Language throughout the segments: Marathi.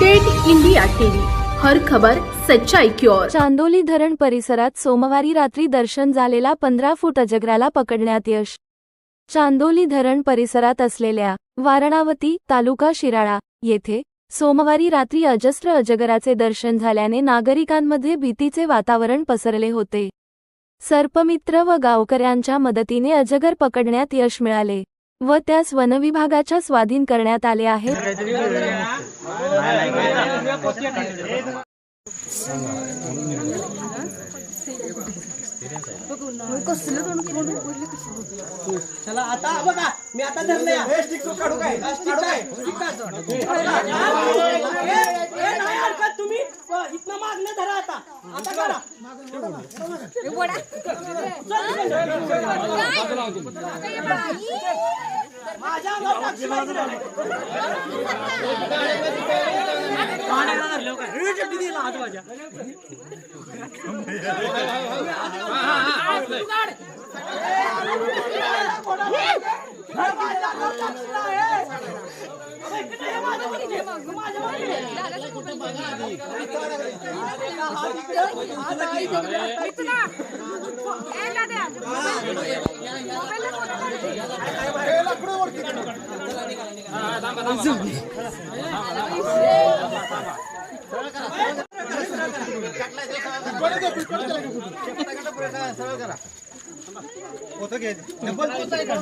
अपडेट इंडिया टीव्ही, हर खबर सच्चाई की ओर। चांदोली धरण परिसरात सोमवारी रात्री दर्शन झालेला 15 फूट अजगराला पकडण्यात यश। चांदोली धरण परिसरात असलेल्या वारणावती तालुका शिराळा येथे सोमवारी रात्री अजस्र अजगराचे दर्शन झाल्याने नागरिकांमध्ये भीतीचे वातावरण पसरले होते। सर्पमित्र व गावकऱ्यांच्या मदतीने अजगर पकडण्यात यश मिळाले व त्यास वनविभागाच्या स्वाधीन करण्यात आले आहे। चला आता बघा मी आता धरले हे स्टिक काढू काय स्टिक नाही हरकत तुम्ही इथनं मागणं धरा आता आता करा माझ्या अंगावर टाकशी माहिती नाही दिला हात माझ्या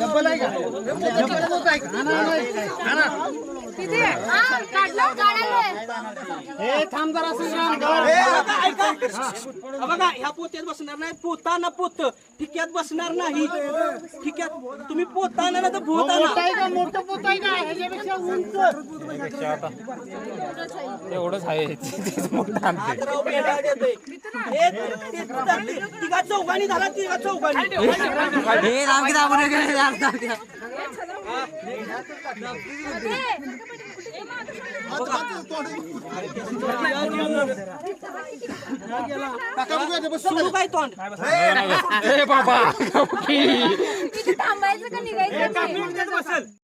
डबल आहे बघा ह्या पोत्यात बसणार नाही पोताना पोत ठिक्यात बसणार नाही ठिक्यात तुम्ही पोताना ना तर भोताना मोठं पोत आहे का ह्याच्यापेक्षा उंच एवढंच आहे तिघा चौघानी झाला तिघा चौघानी काय तोंड बाबा थांबायचं का निघायचं